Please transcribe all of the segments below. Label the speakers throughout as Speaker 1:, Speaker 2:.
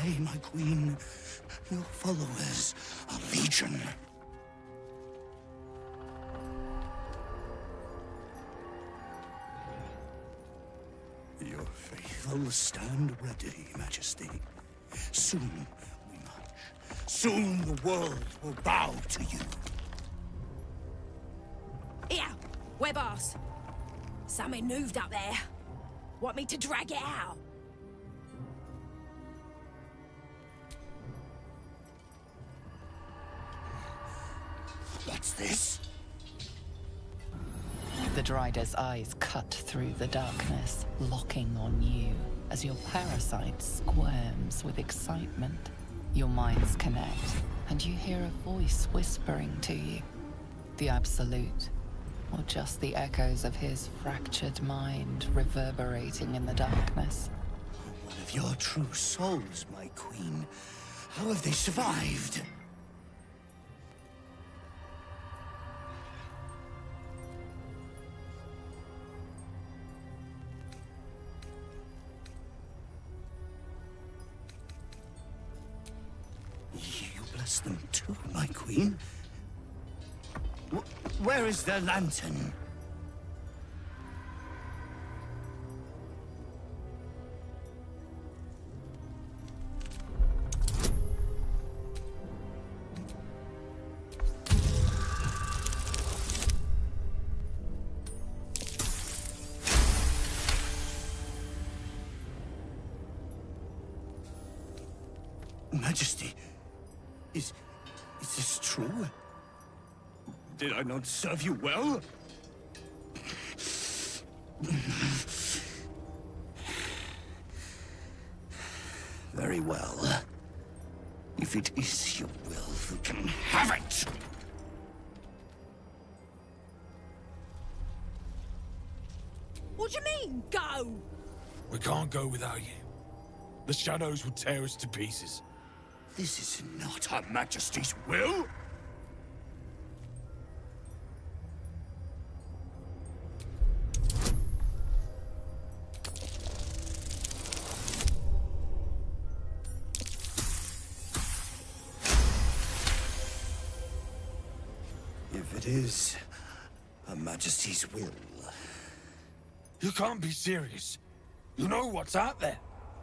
Speaker 1: die, my queen. Your followers are legion. Your faithful stand ready, Majesty. Soon we march. Soon the world will bow to you.
Speaker 2: Here, Webars. Something moved up there. Want me to drag it out?
Speaker 1: What's this?
Speaker 3: The Drider's eyes cut through the darkness, locking on you as your parasite squirms with excitement. Your minds connect, and you hear a voice whispering to you. The Absolute, or just the echoes of his fractured mind reverberating in the darkness.
Speaker 1: One of your true souls, my queen. How have they survived? You bless them too, my queen. Where is their lantern? Majesty, is this true? Did I not serve you well? Very well. If it is your will, you can have it!
Speaker 2: What do you mean, go?
Speaker 4: We can't go without you. The shadows will tear us to pieces.
Speaker 1: This is not Her Majesty's will! If it is Her Majesty's will...
Speaker 4: You can't be serious. You know what's out there.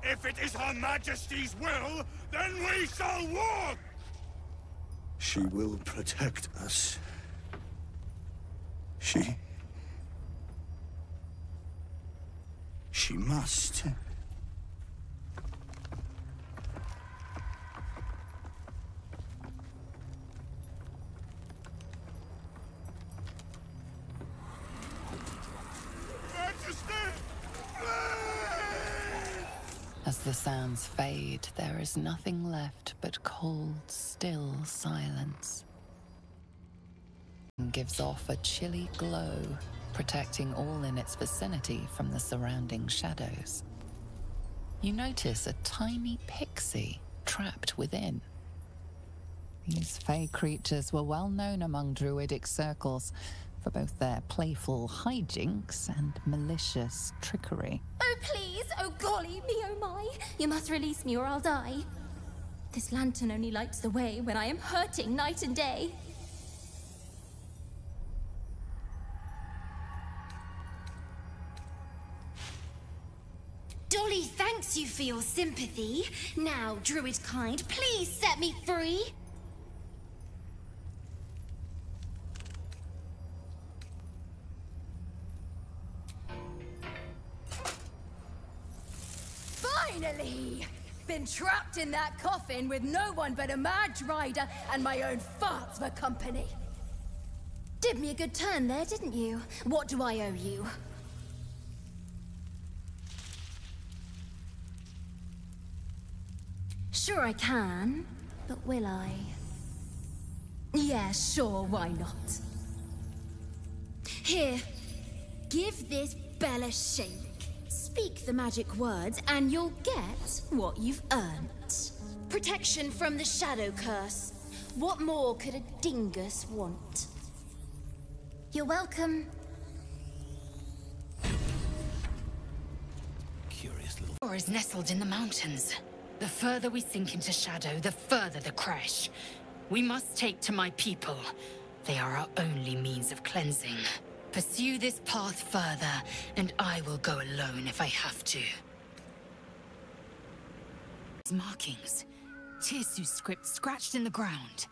Speaker 1: If it is Her Majesty's will, then we shall walk! She will protect us. She must.
Speaker 3: As the sounds fade, there is nothing left but cold, still silence. It gives off a chilly glow, protecting all in its vicinity from the surrounding shadows. You notice a tiny pixie trapped within. These fey creatures were well known among druidic circles for both their playful hijinks and malicious trickery.
Speaker 5: Oh please, oh golly me oh my, you must release me or I'll die. This lantern only lights the way when I am hurting night and day.
Speaker 6: Dolly thanks you for your sympathy. Now, Druid kind, please set me free.
Speaker 2: Finally! Been trapped in that coffin with no one but a mad rider and my own farts for company.
Speaker 5: Did me a good turn there, didn't you? What do I owe you? Sure I can, but will I? Yeah, sure, why not? Here, give this bell a shake. Speak the magic words and you'll get what you've earned.
Speaker 6: Protection from the shadow curse. What more could a dingus want?
Speaker 5: You're welcome.
Speaker 6: Curious little...
Speaker 7: Or is nestled in the mountains. The further we sink into shadow, the further the crash. We must take to my people. They are our only means of cleansing. Pursue this path further, and I will go alone if I have to. Markings. Tirsu's script scratched in the ground.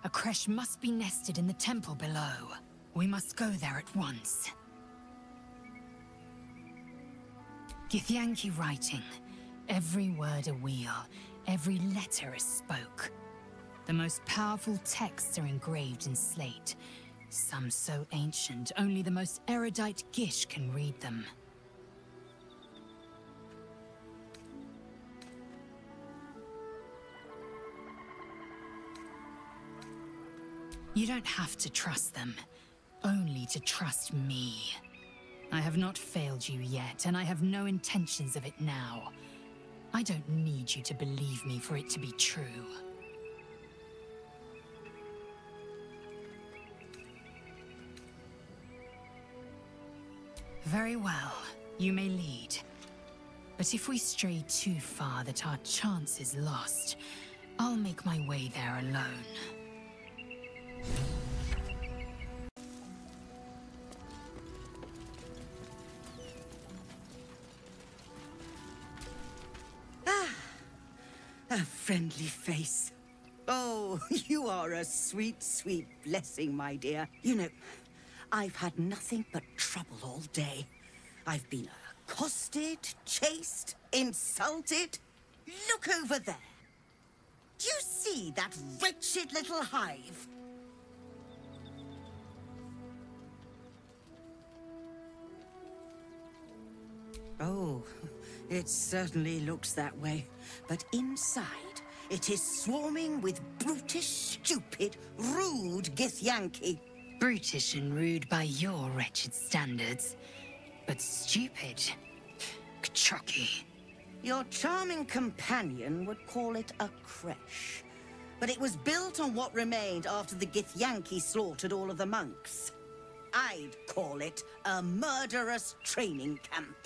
Speaker 7: A creche must be nested in the temple below. We must go there at once. Githyanki writing. Every word a wheel, every letter a spoke. The most powerful texts are engraved in slate. Some so ancient, only the most erudite Gish can read them. You don't have to trust them, only to trust me. I have not failed you yet, and I have no intentions of it now. I don't need you to believe me for it to be true. Very well, you may lead. But if we stray too far that our chance is lost, I'll make my way there alone.
Speaker 8: A friendly face. Oh, you are a sweet, sweet blessing, my dear. You know, I've had nothing but trouble all day. I've been accosted, chased, insulted. Look over there. Do you see that wretched little hive? Oh, it certainly looks that way. But inside, it is swarming with brutish, stupid, rude Githyanki.
Speaker 7: Brutish and rude by your wretched standards. But stupid. Kchoki.
Speaker 8: Your charming companion would call it a creche. But it was built on what remained after the Githyanki slaughtered all of the monks. I'd call it a murderous training camp.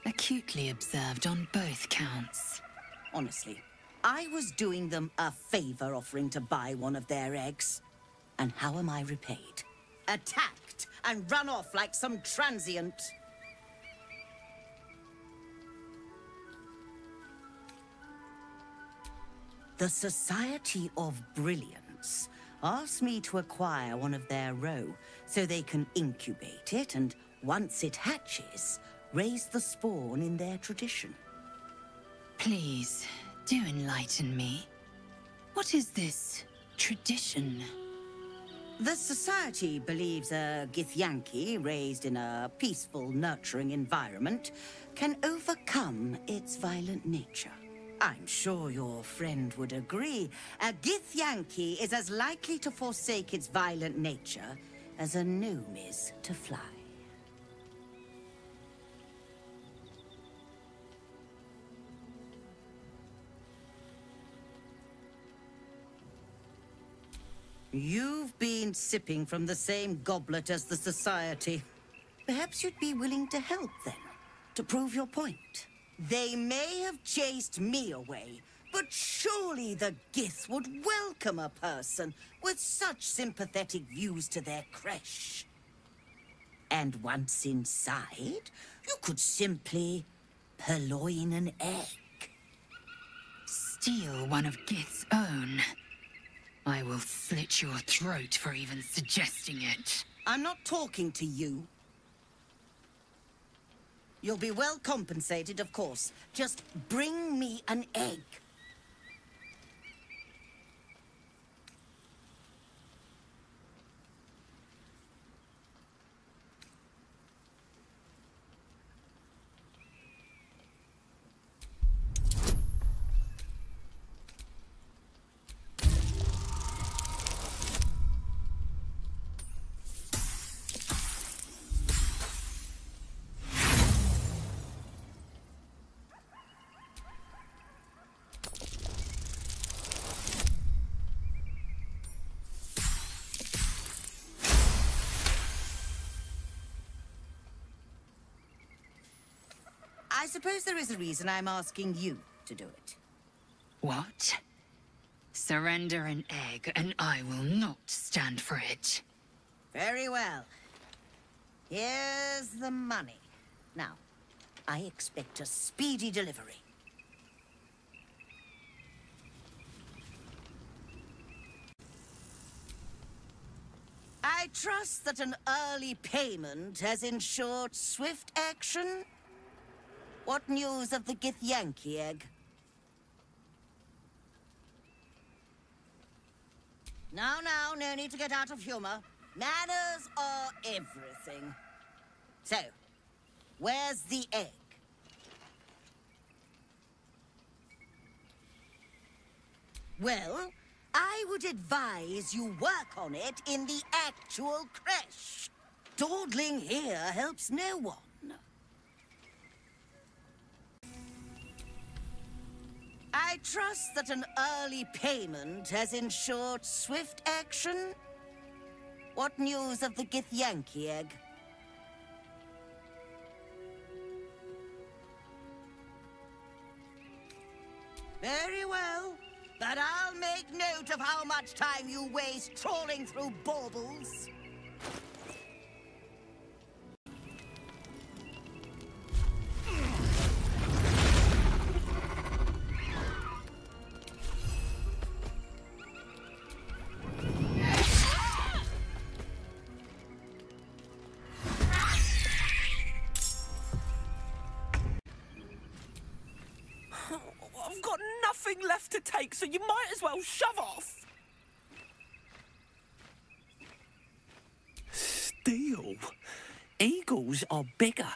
Speaker 7: Acutely observed on both counts.
Speaker 8: Honestly, I was doing them a favor offering to buy one of their eggs. And how am I repaid? Attacked and run off like some transient. The Society of Brilliance asked me to acquire one of their roe so they can incubate it and, once it hatches, raise the spawn in their tradition.
Speaker 7: Please, do enlighten me. What is this tradition?
Speaker 8: The Society believes a Githyanki raised in a peaceful, nurturing environment can overcome its violent nature. I'm sure your friend would agree. A Githyanki is as likely to forsake its violent nature as a gnome is to fly. You've been sipping from the same goblet as the Society. Perhaps you'd be willing to help then, to prove your point. They may have chased me away, but surely the Gith would welcome a person with such sympathetic views to their creche. And once inside, you could simply purloin an egg.
Speaker 7: Steal one of Gith's own. I will slit your throat for even suggesting it.
Speaker 8: I'm not talking to you. You'll be well compensated, of course. Just bring me an egg. I suppose there is a reason I'm asking you to do it.
Speaker 7: What? Surrender an egg, and I will not stand for it.
Speaker 8: Very well. Here's the money. Now, I expect a speedy delivery. I trust that an early payment has ensured swift action. What news of the Githyanki egg? Now, no need to get out of humor. Manners are everything. So, where's the egg? Well, I would advise you work on it in the actual creche. Dawdling here helps no one. I trust that an early payment has ensured swift action. What news of the Githyanki egg? Very well, but I'll make note of how much time you waste trawling through baubles.
Speaker 4: I've got nothing left to take, so you might as well shove off. Steal? Eagles are bigger.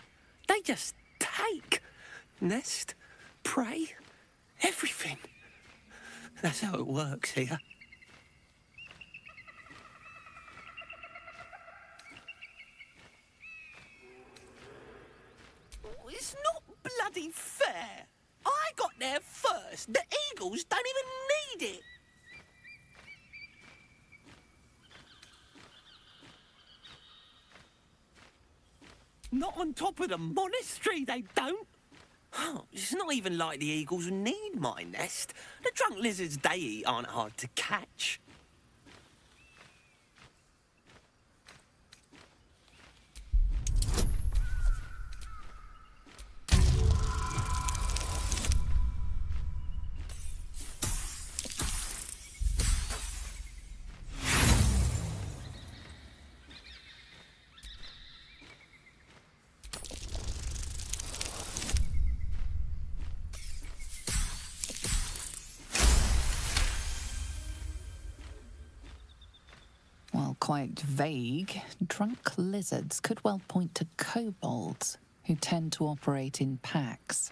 Speaker 4: They just take. Nest, prey, everything. That's how it works here. It's not bloody fair. I got there first. The Eagles don't even need it. Not on top of the monastery, they don't. Oh, it's not even like the Eagles need my nest. The drunk lizards they eat aren't hard to catch.
Speaker 3: While quite vague, drunk lizards could well point to kobolds, who tend to operate in packs.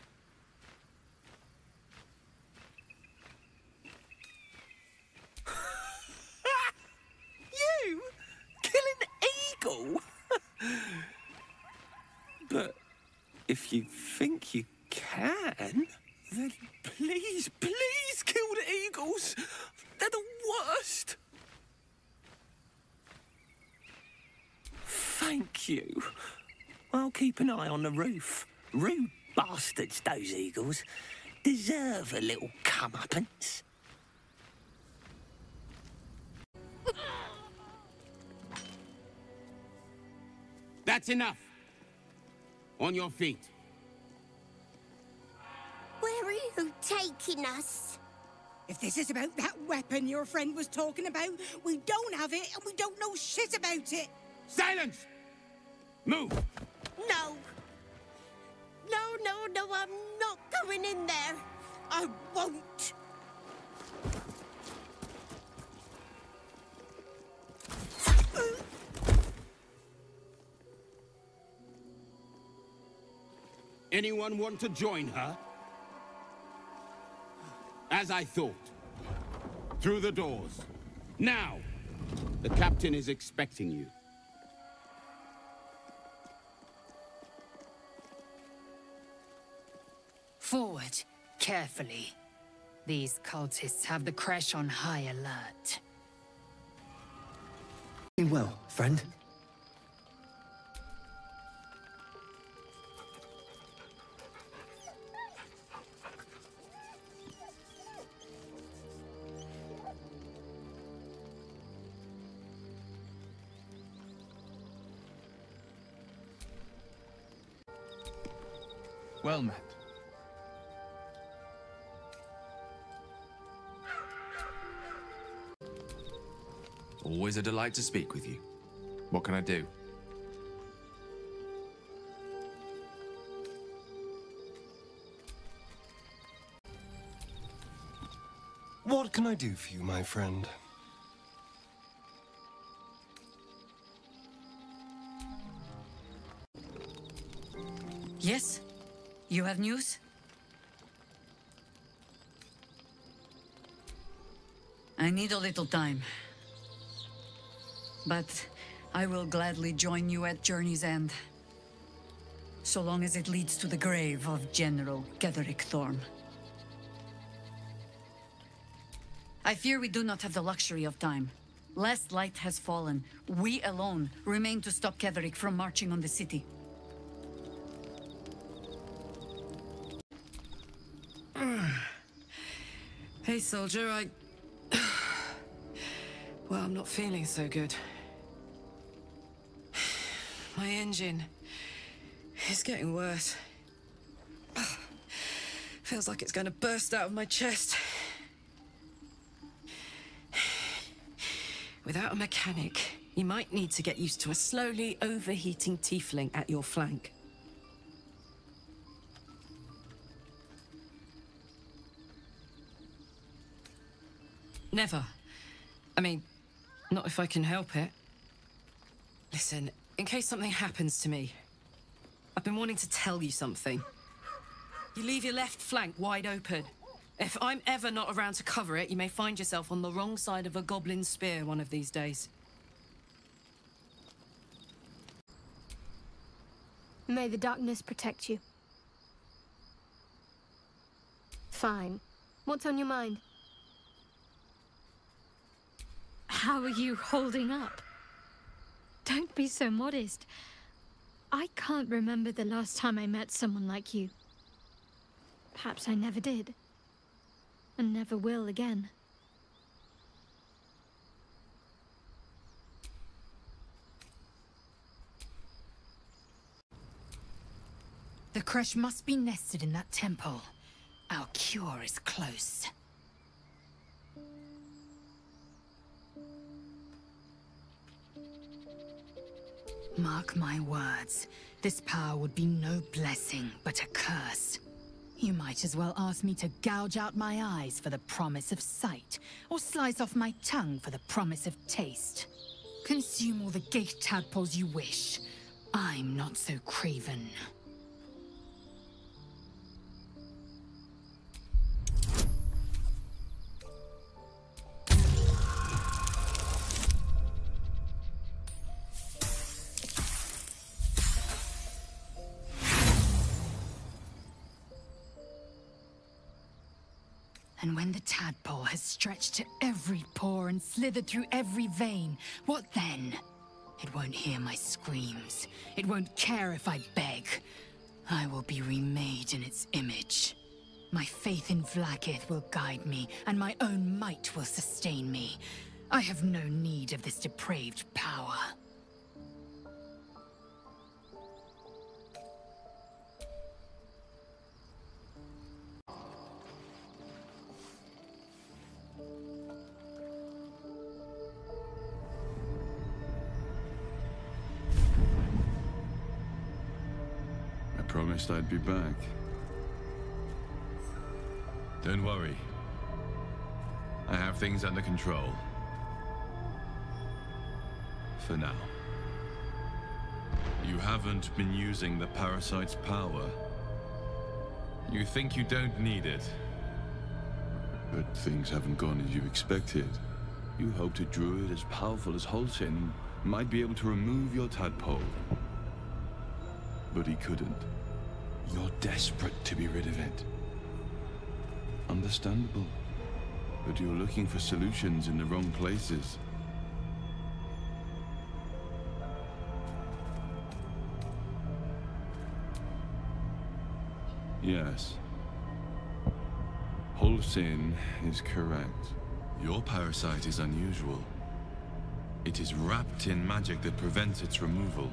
Speaker 4: You? Kill an eagle? But if you think you can, then please kill the eagles. They're the worst. Thank you. I'll keep an eye on the roof. Rude bastards, those eagles. Deserve a little comeuppance.
Speaker 9: That's enough. On your feet.
Speaker 6: Where are you taking us?
Speaker 10: If this is about that weapon your friend was talking about, we don't have it and we don't know shit about it.
Speaker 9: Silence! Move!
Speaker 6: No. No, I'm not going in there. I won't.
Speaker 9: Anyone want to join her? As I thought. Through the doors. Now! The captain is expecting you.
Speaker 7: Forward, carefully. These cultists have the creche on high alert.
Speaker 11: Well, friend. Well met.
Speaker 12: Always a delight to speak with you. What can I do?
Speaker 13: What can I do for you, my friend?
Speaker 14: Yes? You have news? I need a little time. But I will gladly join you at Journey's End. So long as it leads to the grave of General Ketheric Thorm. I fear we do not have the luxury of time. Last light has fallen. We alone remain to stop Ketheric from marching on the city.
Speaker 15: Hey, soldier, well, I'm not feeling so good. My engine is getting worse. Feels like it's going to burst out of my chest. Without a mechanic, you might need to get used to a slowly overheating tiefling at your flank. Never. I mean, not if I can help it. Listen, in case something happens to me, I've been wanting to tell you something. You leave your left flank wide open. If I'm ever not around to cover it, you may find yourself on the wrong side of a goblin spear one of these days.
Speaker 16: May the darkness protect you. Fine. What's on your mind?
Speaker 17: How are you holding up? Don't be so modest. I can't remember the last time I met someone like you. Perhaps I never did. And never will again.
Speaker 7: The crush must be nested in that temple. Our cure is close. Mark my words, this power would be no blessing, but a curse. You might as well ask me to gouge out my eyes for the promise of sight, or slice off my tongue for the promise of taste. Consume all the gate tadpoles you wish. I'm not so craven. And when the tadpole has stretched to every pore and slithered through every vein, what then? It won't hear my screams. It won't care if I beg. I will be remade in its image. My faith in Vlaakith will guide me, and my own might will sustain me. I have no need of this depraved power.
Speaker 18: Promised I'd be back. Don't worry. I have things under control. For now. You haven't been using the parasite's power. You think you don't need it. But things haven't gone as you expected. You hoped a druid as powerful as Holcin might be able to remove your tadpole. But he couldn't. You're desperate to be rid of it. Understandable. But you're looking for solutions in the wrong places. Yes. Holcin is correct. Your parasite is unusual. It is wrapped in magic that prevents its removal.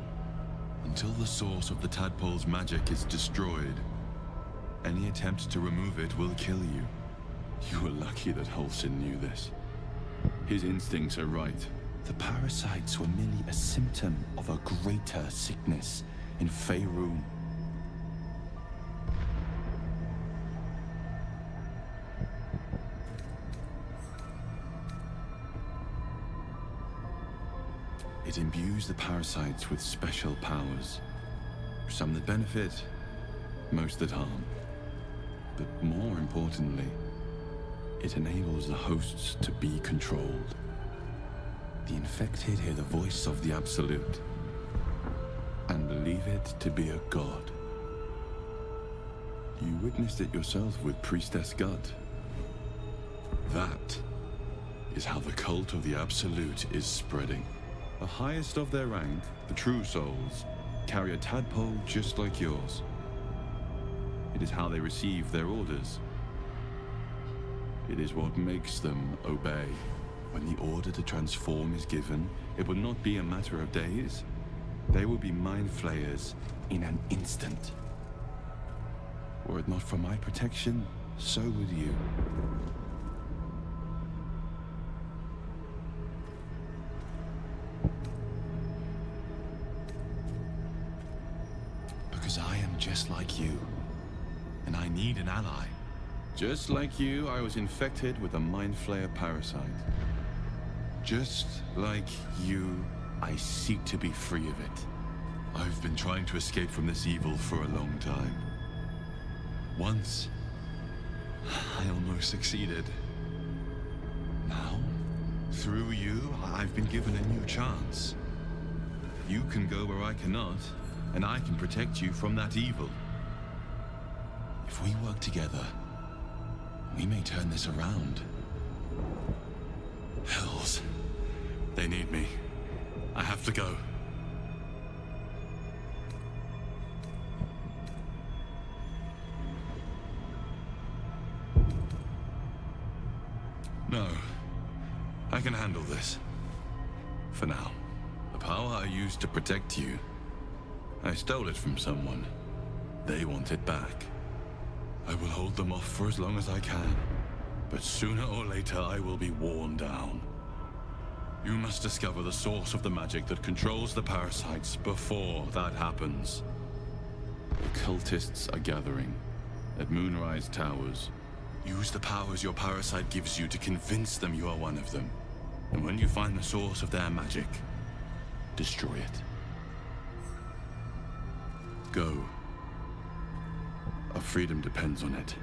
Speaker 18: Until the source of the tadpole's magic is destroyed, Any attempt to remove it will kill you. You were lucky that Halsin knew this. His instincts are right.
Speaker 11: The parasites were merely a symptom of a greater sickness in Faerun.
Speaker 18: It imbues the parasites with special powers. Some that benefit, most that harm. But more importantly, it enables the hosts to be controlled. The infected hear the voice of the Absolute and believe it to be a god. You witnessed it yourself with Priestess Gut. That is how the cult of the Absolute is spreading. The highest of their rank, the True Souls, carry a tadpole just like yours. It is how they receive their orders. It is what makes them obey. When the order to transform is given, it will not be a matter of days. They will be mind flayers in an instant. Were it not for my protection, so would you.
Speaker 11: Because I am just like you, and I need an ally.
Speaker 18: Just like you, I was infected with a mind flayer parasite. Just like you, I seek to be free of it.
Speaker 11: I've been trying to escape from this evil for a long time. Once, I almost succeeded. Now, through you, I've been given a new chance.
Speaker 18: You can go where I cannot, and I can protect you from that evil.
Speaker 11: If we work together, we may turn this around. Hells. They need me. I have to go.
Speaker 18: No. I can handle this. For now. The power I used to protect you, I stole it from someone. They want it back. I will hold them off for as long as I can. But sooner or later, I will be worn down. You must discover the source of the magic that controls the parasites before that happens. The cultists are gathering at Moonrise Towers. Use the powers your parasite gives you to convince them you are one of them. And when you find the source of their magic, destroy it. Go. Our freedom depends on it.